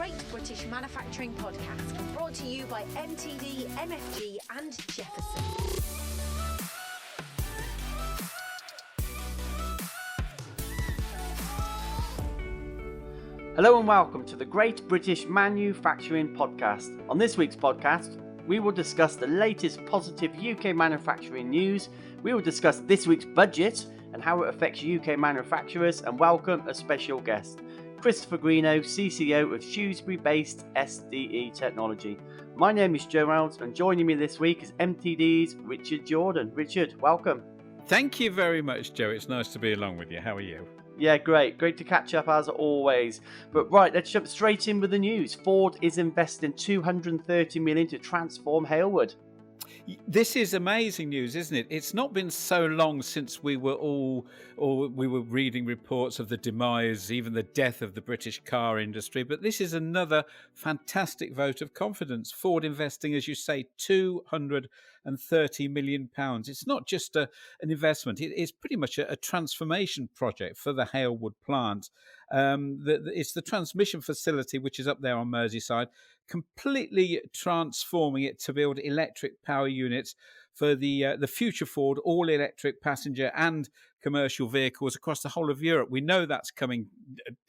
Great British Manufacturing Podcast, brought to you by MTD, MFG and Jefferson. Hello and welcome to the Great British Manufacturing Podcast. On this week's podcast, we will discuss the latest positive UK manufacturing news. We will discuss this week's budget and how it affects UK manufacturers, and welcome a special guest, Christopher Greenough, CCO of Shrewsbury-based SDE Technology. My name is Joe Reynolds, and joining me this week is MTD's Richard Jordan. Richard, welcome. Thank you very much, Joe. It's nice to be along with you. How are you? Yeah, great to catch up as always. But right, let's jump straight in with the news. Ford is investing $230 million to transform Halewood. This is amazing news, isn't it? It's not been so long since we were reading reports of the demise, even the death of the British car industry. But this is another fantastic vote of confidence. Ford investing, as you say, £230 million. It's not just an investment. It's pretty much a transformation project for the Halewood plant. It's the transmission facility, which is up there on Merseyside, completely transforming it to build electric power units for the future Ford all-electric passenger and commercial vehicles across the whole of Europe. We know that's coming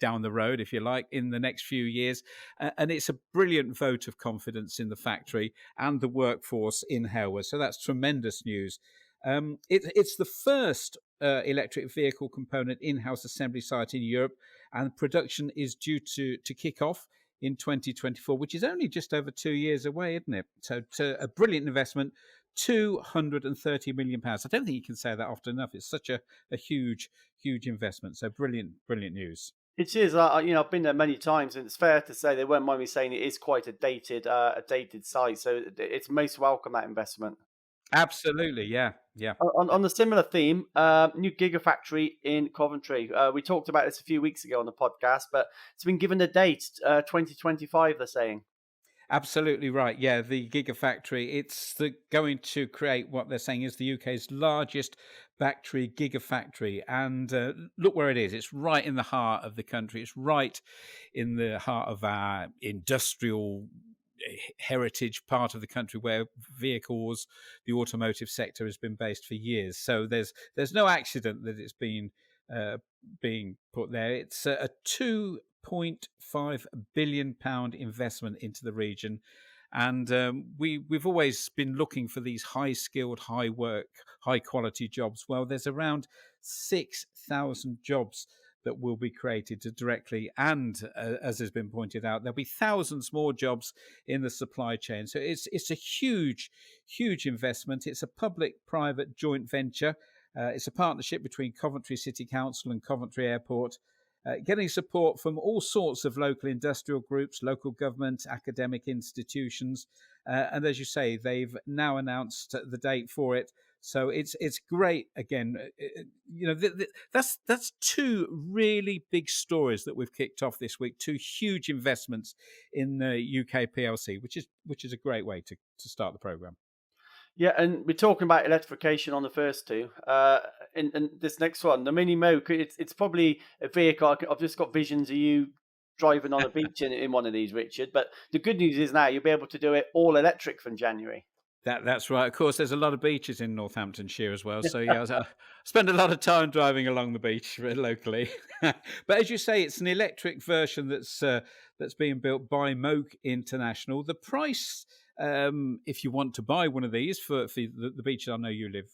down the road, if you like, in the next few years. And it's a brilliant vote of confidence in the factory and the workforce in Halewood. So that's tremendous news. It's the first electric vehicle component in-house assembly site in Europe, and production is due to kick off in 2024, which is only just over 2 years away, isn't it? So a brilliant investment, £230 million. I don't think you can say that often enough. It's such a huge investment. So brilliant news. It is. I've been there many times, and it's fair to say they won't mind me saying it is quite a dated site. So it's most welcome, that investment. Absolutely, yeah. On the similar theme, new gigafactory in Coventry. We talked about this a few weeks ago on the podcast, but it's been given a date, 2025, they're saying. Absolutely right. Yeah, the gigafactory, it's going to create what they're saying is the UK's largest battery gigafactory. And look where it is. It's right in the heart of the country. It's right in the heart of our industrial heritage part of the country where vehicles, the automotive sector has been based for years. So there's no accident that it's been being put there. It's a £2.5 billion investment into the region. And we've always been looking for these high-skilled, high-quality jobs. Well, there's around 6,000 jobs that will be created directly, and as has been pointed out, there'll be thousands more jobs in the supply chain. So it's a huge investment. It's a public-private joint venture. It's a partnership between Coventry City Council and Coventry Airport, getting support from all sorts of local industrial groups, local government, academic institutions, and as you say, they've now announced the date for it. So it's great. Again, that's two really big stories that we've kicked off this week. Two huge investments in the UK PLC, which is a great way to start the programme. Yeah, and we're talking about electrification on the first two. And this next one, the Mini Mo, it's probably a vehicle. I've just got visions of you driving on a beach in one of these, Richard. But the good news is now you'll be able to do it all electric from January. That's right. Of course, there's a lot of beaches in Northamptonshire as well. So, yeah, I spend a lot of time driving along the beach locally. But as you say, it's an electric version that's being built by Moog International. The price, if you want to buy one of these for the beaches, I know you live,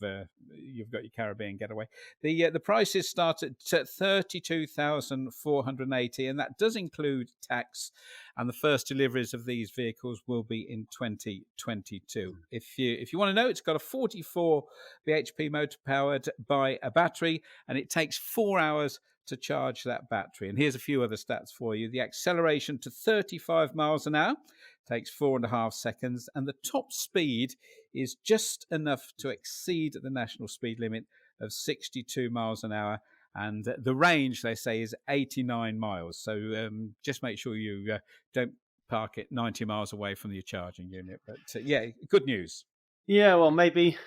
you've got your Caribbean getaway. The prices start at $32,480, and that does include tax. And the first deliveries of these vehicles will be in 2022. If you want to know, it's got a 44 bhp motor powered by a battery, and it takes 4 hours to charge that battery. And here's a few other stats for you. The acceleration to 35 miles an hour takes 4.5 seconds, and the top speed is just enough to exceed the national speed limit of 62 miles an hour. And the range, they say, is 89 miles. So just make sure you don't park it 90 miles away from your charging unit. But yeah, good news. Yeah, well, maybe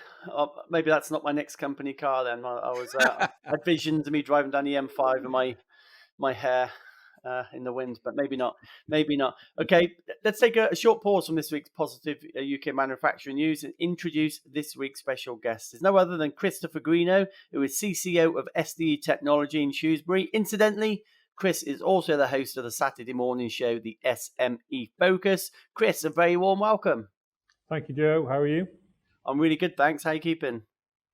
that's not my next company car then. I had visions of me driving down the M5 in my hair in the wind, but maybe not. Maybe not. Okay, let's take a short pause from this week's positive UK manufacturing news and introduce this week's special guest. It's no other than Christopher Greenough, who is CCO of SDE Technology in Shrewsbury. Incidentally, Chris is also the host of the Saturday morning show, the SME Focus. Chris, a very warm welcome. Thank you, Joe. How are you? I'm really good, thanks. How are you keeping?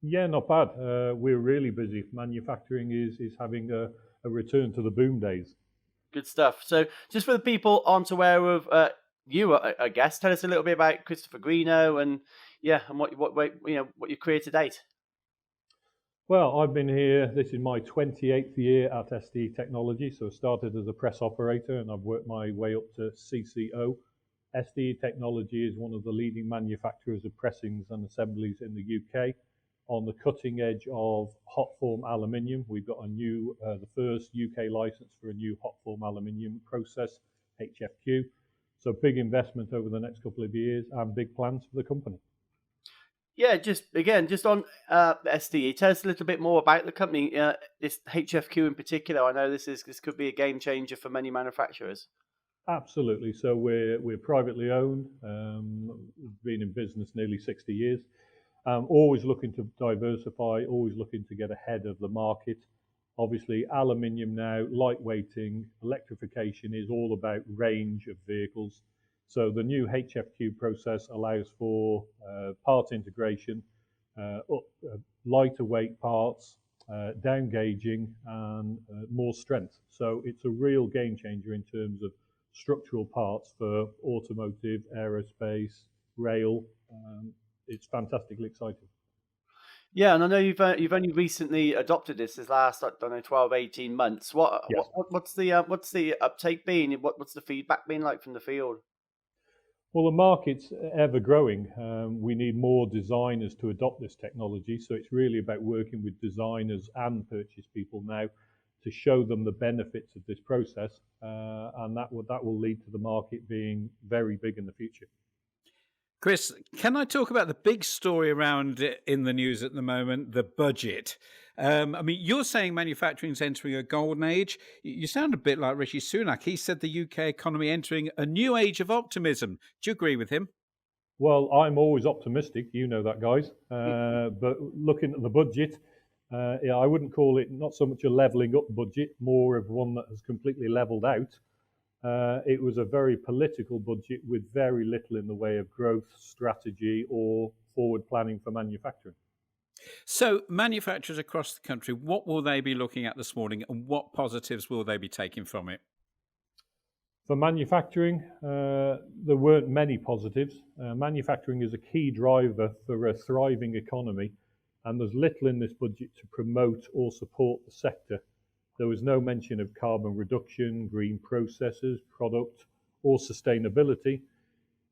Yeah, not bad. We're really busy. Manufacturing is having a return to the boom days. Good stuff. So just for the people aren't aware of you, I guess, tell us a little bit about Christopher Greenough and what your career to date. Well, I've been here, this is my 28th year at SDE Technology. So I started as a press operator and I've worked my way up to CCO. SDE Technology is one of the leading manufacturers of pressings and assemblies in the UK. On the cutting edge of hot form aluminium, we've got the first UK license for a new hot form aluminium process, HFQ. So big investment over the next couple of years and big plans for the company. Yeah, just on SDE, tell us a little bit more about the company. This HFQ in particular, I know this could be a game changer for many manufacturers. Absolutely. So we're privately owned. We've been in business nearly 60 years. Always looking to diversify, always looking to get ahead of the market. Obviously, aluminium now, lightweighting, electrification is all about range of vehicles. So the new HFQ process allows for part integration, lighter weight parts, down gauging, and more strength. So it's a real game changer in terms of structural parts for automotive, aerospace, rail. It's fantastically exciting. Yeah, and I know you've only recently adopted this last 12, 18 months. Yes. What's the uptake been? What's the feedback been like from the field? Well, the market's ever growing. We need more designers to adopt this technology. So it's really about working with designers and purchase people now to show them the benefits of this process, and that will lead to the market being very big in the future. Chris, can I talk about the big story around in the news at the moment, the budget? You're saying manufacturing's entering a golden age. You sound a bit like Rishi Sunak. He said the UK economy entering a new age of optimism. Do you agree with him? Well, I'm always optimistic. You know that, guys. But looking at the budget, I wouldn't call it not so much a levelling up budget, more of one that has completely levelled out. It was a very political budget with very little in the way of growth strategy or forward planning for manufacturing. So manufacturers across the country, what will they be looking at this morning and what positives will they be taking from it? For manufacturing, there weren't many positives. Manufacturing is a key driver for a thriving economy, and there's little in this budget to promote or support the sector. There was no mention of carbon reduction, green processes, product, or sustainability.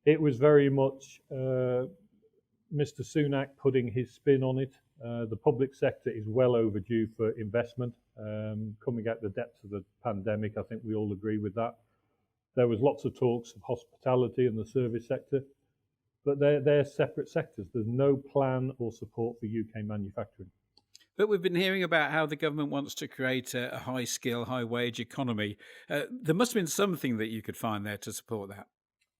It was very much Mr. Sunak putting his spin on it. The public sector is well overdue for investment. Coming out the depths of the pandemic, I think we all agree with that. There was lots of talks of hospitality and the service sector, but they're separate sectors. There's no plan or support for UK manufacturing. But we've been hearing about how the government wants to create a high-skill, high-wage economy. There must have been something that you could find there to support that.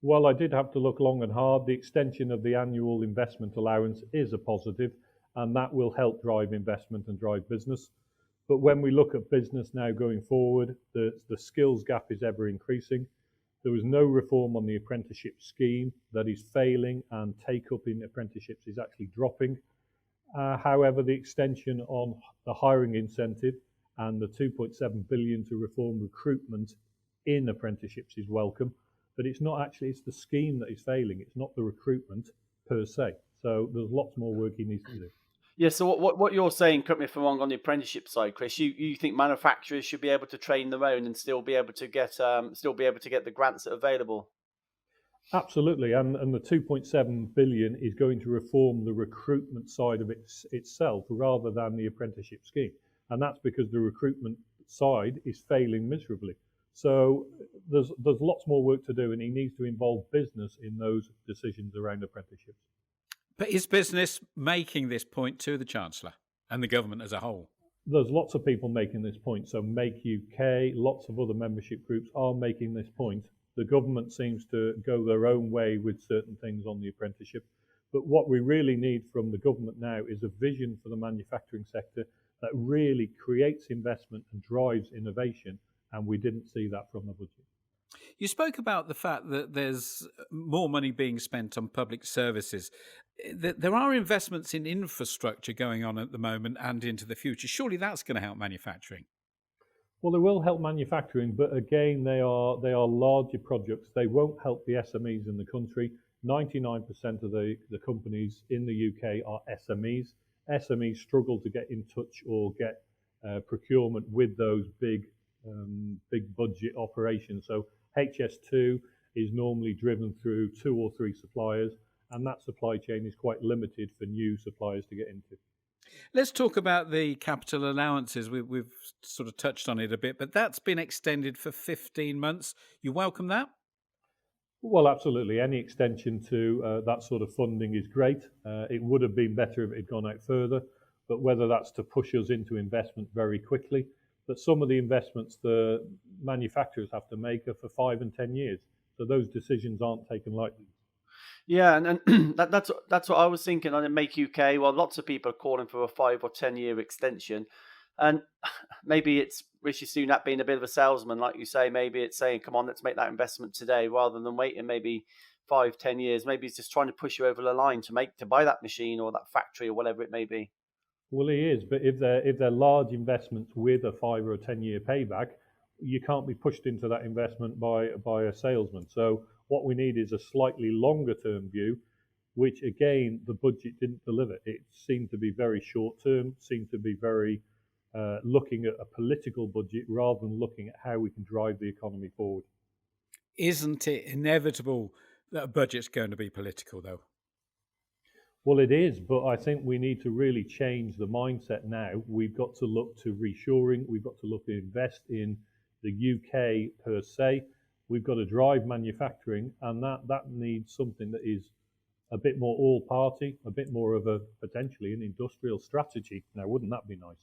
Well, I did have to look long and hard. The extension of the annual investment allowance is a positive, and that will help drive investment and drive business. But when we look at business now going forward, the skills gap is ever increasing. There was no reform on the apprenticeship scheme that is failing, and take-up in apprenticeships is actually dropping. However, the extension on the hiring incentive and the 2.7 billion to reform recruitment in apprenticeships is welcome, but it's the scheme that is failing. It's not the recruitment per se. So there's lots more work he needs to do. Yeah. So what you're saying, correct me if I'm wrong, on the apprenticeship side, Chris, you think manufacturers should be able to train their own and still be able to get the grants that are available? Absolutely, and the 2.7 billion is going to reform the recruitment side of itself rather than the apprenticeship scheme, and that's because the recruitment side is failing miserably. So there's lots more work to do, and he needs to involve business in those decisions around apprenticeships. But is business making this point to the Chancellor and the government as a whole? there's lots of people making this point. So Make UK, lots of other membership groups are making this point. The government seems to go their own way with certain things on the apprenticeship. But what we really need from the government now is a vision for the manufacturing sector that really creates investment and drives innovation. And we didn't see that from the budget. You spoke about the fact that there's more money being spent on public services. There are investments in infrastructure going on at the moment and into the future. Surely that's going to help manufacturing. Well, they will help manufacturing, but again, they are larger projects. They won't help the SMEs in the country. 99% of the companies in the UK are SMEs. SMEs struggle to get in touch or get procurement with those big budget operations. So HS2 is normally driven through 2 or 3 suppliers, and that supply chain is quite limited for new suppliers to get into. Let's talk about the capital allowances. We've sort of touched on it a bit, but that's been extended for 15 months. You welcome that? Well, absolutely. Any extension to that sort of funding is great. It would have been better if it had gone out further, but whether that's to push us into investment very quickly. But some of the investments the manufacturers have to make are for 5 and 10 years. So those decisions aren't taken lightly. Yeah, and that's what I was thinking on Make UK. Well, lots of people are calling for a 5 or 10 year extension, and maybe it's Rishi Sunak being a bit of a salesman, like you say. Maybe it's saying, "Come on, let's make that investment today," rather than waiting maybe 5, 10 years. Maybe it's just trying to push you over the line to buy that machine or that factory or whatever it may be. Well, he is, but if they're large investments with a 5 or a 10 year payback, you can't be pushed into that investment by a salesman. So what we need is a slightly longer term view, which again the budget didn't deliver. It seemed to be very short term, seemed to be very looking at a political budget rather than looking at how we can drive the economy forward. Isn't it inevitable that a budget's going to be political, though? Well, it is, but I think we need to really change the mindset now. We've got to look to reshoring. We've got to look to invest in the UK per se. We've got to drive manufacturing, and that needs something that is a bit more all party, a bit more of a potentially an industrial strategy. Now, wouldn't that be nice?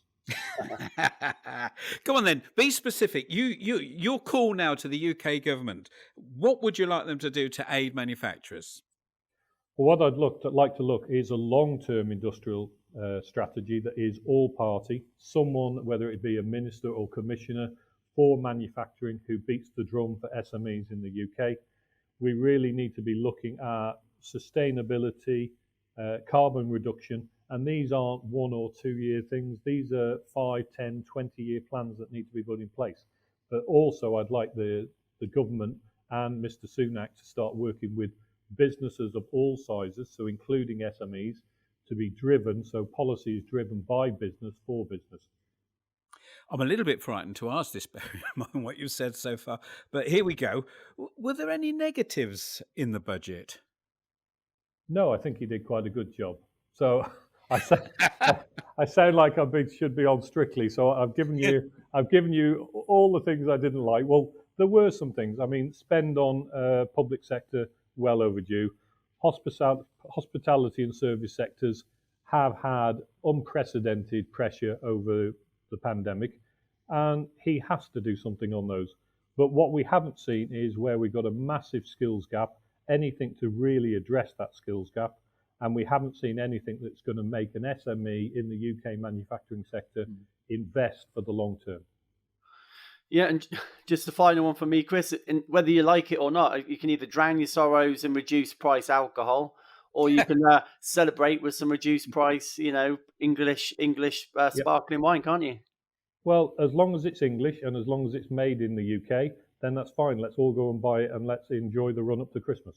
Come on then, be specific. You're call now to the UK government. What would you like them to do to aid manufacturers? Well, what I'd like to look is a long-term industrial strategy that is all party. Someone, whether it be a minister or commissioner for manufacturing, who beats the drum for SMEs in the UK. We really need to be looking at sustainability, carbon reduction, and these aren't 1 or 2 year things. These are 5, 10, 20-year plans that need to be put in place. But also I'd like the government and Mr. Sunak to start working with businesses of all sizes, so including SMEs, to be driven, so policy is driven by business for business. I'm a little bit frightened to ask this, bearing in mind what you've said so far, but here we go. Were there any negatives in the budget? No, I think he did quite a good job. So I sound like should be on Strictly. So I've given you all the things I didn't like. Well, there were some things. I mean, spend on public sector, well overdue. Hospitality and service sectors have had unprecedented pressure over the pandemic, and he has to do something on those. But what we haven't seen is where we've got a massive skills gap, anything to really address that skills gap, and we haven't seen anything that's going to make an SME in the UK manufacturing sector invest for the long term. Yeah, and just the final one for me, Chris, whether you like it or not, you can either drown your sorrows in reduced price alcohol, or you can celebrate with some reduced price, English sparkling wine, can't you? Well, as long as it's English and as long as it's made in the UK, then that's fine. Let's all go and buy it and let's enjoy the run up to Christmas.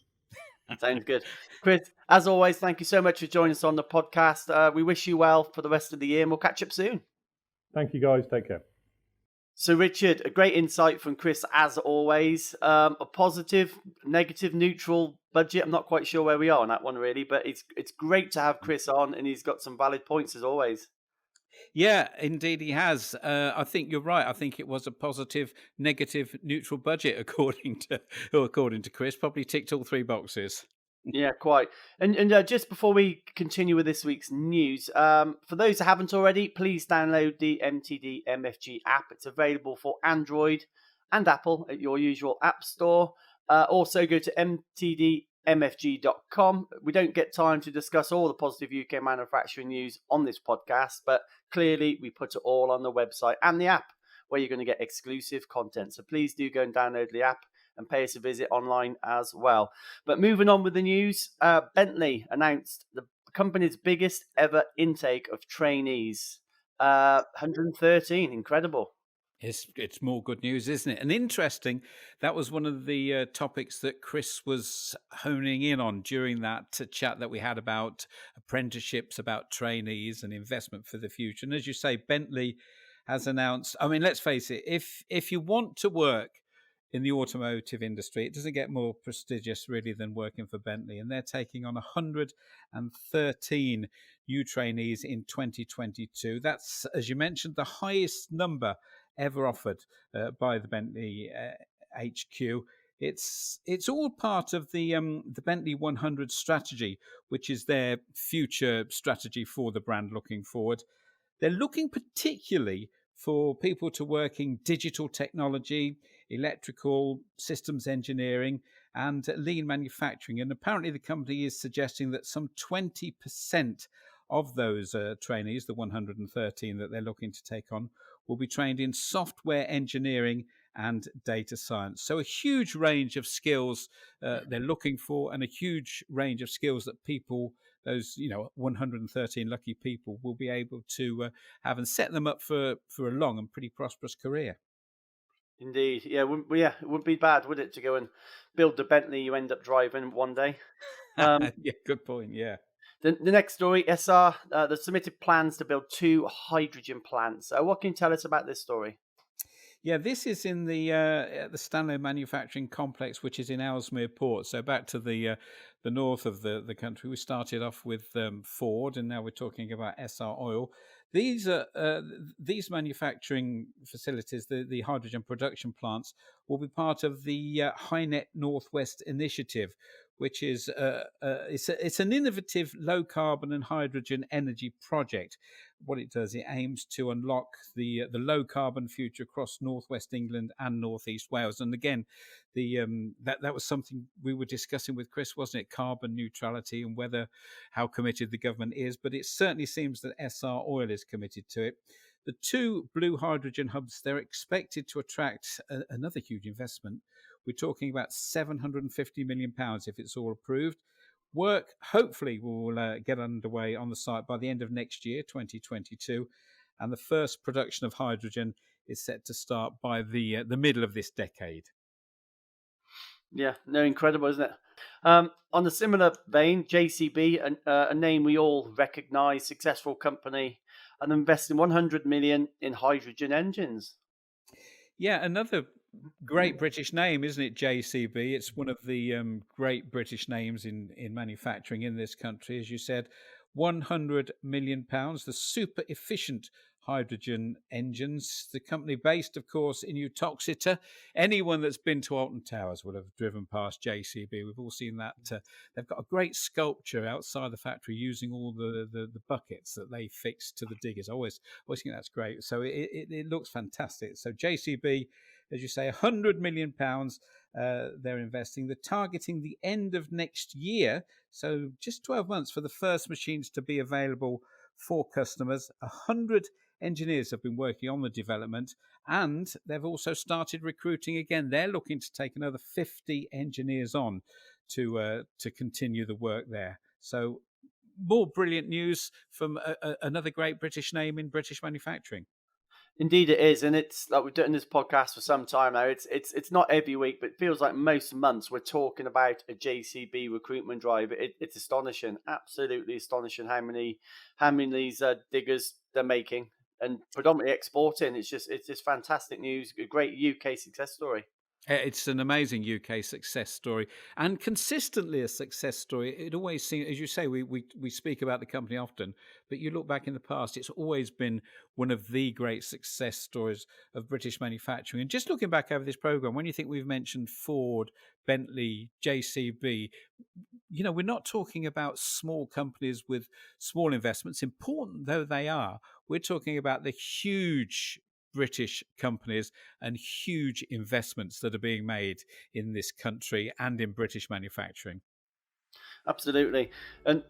Sounds good. Chris, as always, thank you so much for joining us on the podcast. We wish you well for the rest of the year and we'll catch up soon. Thank you, guys. Take care. So, Richard, a great insight from Chris, as always. A positive, negative, neutral budget. I'm not quite sure where we are on that one, really, but it's great to have Chris on, and he's got some valid points, as always. Yeah, indeed he has. I think you're right. I think it was a positive, negative, neutral budget, according to Chris. Probably ticked all 3 boxes. Yeah, quite. And just before we continue with this week's news, for those that haven't already, please download the MTD MFG app. It's available for Android and Apple at your usual app store. Also, go to mtdmfg.com. We don't get time to discuss all the positive UK manufacturing news on this podcast, but clearly we put it all on the website and the app where you're going to get exclusive content. So please do go and download the app and pay us a visit online as well. But moving on with the news, Bentley announced the company's biggest ever intake of trainees. 113, incredible. It's more good news, isn't it? And interesting, that was one of the topics that Chris was honing in on during that chat that we had about apprenticeships, about trainees and investment for the future. And as you say, Bentley has announced, I mean, let's face it, if you want to work in the automotive industry, it doesn't get more prestigious really than working for Bentley. And they're taking on 113 new trainees in 2022. That's, as you mentioned, the highest number ever offered by the Bentley HQ. It's all part of the Bentley 100 strategy, which is their future strategy for the brand looking forward. They're looking particularly for people to work in digital technology, electrical systems engineering, and lean manufacturing. And apparently the company is suggesting that some 20% of those trainees, the 113 that they're looking to take on, will be trained in software engineering and data science. So a huge range of skills they're looking for, and a huge range of skills that people, those 113 lucky people, will be able to have and set them up for a long and pretty prosperous career. Indeed. Yeah, it wouldn't be bad, would it, to go and build the Bentley you end up driving one day? Yeah, good point. Yeah. The next story, SR, the submitted plans to build 2 hydrogen plants. What can you tell us about this story? Yeah, this is in the Stanlow Manufacturing Complex, which is in Ellesmere Port. So back to the north of the country. We started off with Ford, and now we're talking about SR Oil. These manufacturing facilities, the hydrogen production plants, will be part of the HyNet Northwest initiative, which is it's an innovative low carbon and hydrogen energy project. What it does, it aims to unlock the low carbon future across northwest England and northeast Wales. And again, that was something we were discussing with Chris, wasn't it? Carbon neutrality and how committed the government is. But it certainly seems that SR Oil is committed to it. The 2 blue hydrogen hubs, they're expected to attract another huge investment. We're talking about £750 million if it's all approved. Work hopefully will get underway on the site by the end of next year, 2022, and the first production of hydrogen is set to start by the middle of this decade. Yeah, no, incredible, isn't it? On a similar vein, JCB, a name we all recognise, successful company, and investing 100 million in hydrogen engines. Yeah, another great British name, isn't it, JCB? It's one of the great British names in manufacturing in this country. As you said, £100 million, the super efficient hydrogen engines. The company based, of course, in Uttoxeter. Anyone that's been to Alton Towers will have driven past JCB. We've all seen that. They've got a great sculpture outside the factory using all the buckets that they fix to the diggers. I always think that's great. So it looks fantastic. So JCB, as you say, £100 million they're investing. They're targeting the end of next year, so just 12 months for the first machines to be available for customers. 100 engineers have been working on the development, and they've also started recruiting again. They're looking to take another 50 engineers on to continue the work there. So more brilliant news from another great British name in British manufacturing. Indeed, it is, and it's like we've done this podcast for some time now. It's not every week, but it feels like most months we're talking about a JCB recruitment drive. It's astonishing, absolutely astonishing how many these diggers they're making, and predominantly exporting. It's just fantastic news, a great UK success story. It's an amazing UK success story, and consistently a success story. It always seems, as you say, we speak about the company often, but you look back in the past, it's always been one of the great success stories of British manufacturing. And just looking back over this program, when you think we've mentioned Ford, Bentley, JCB, we're not talking about small companies with small investments, important though they are. We're talking about the huge British companies and huge investments that are being made in this country and in British manufacturing. Absolutely. And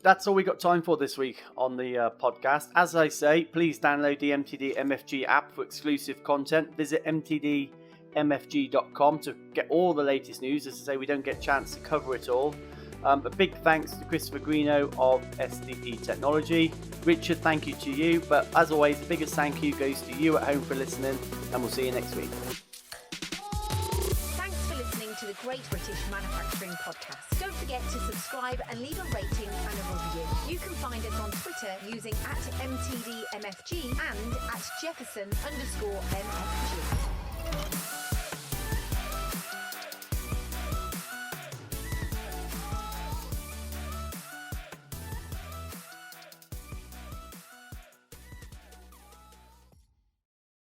that's all we got time for this week on the podcast. As I say, please download the MTD MFG app for exclusive content. Visit mtdmfg.com to get all the latest news. As I say, we don't get a chance to cover it all. A big thanks to Christopher Greenough of SDE Technology. Richard, thank you to you. But as always, the biggest thank you goes to you at home for listening, and we'll see you next week. Thanks for listening to the Great British Manufacturing Podcast. Don't forget to subscribe and leave a rating and a review. You can find us on Twitter using @MTDMFG and @Jefferson_MFG.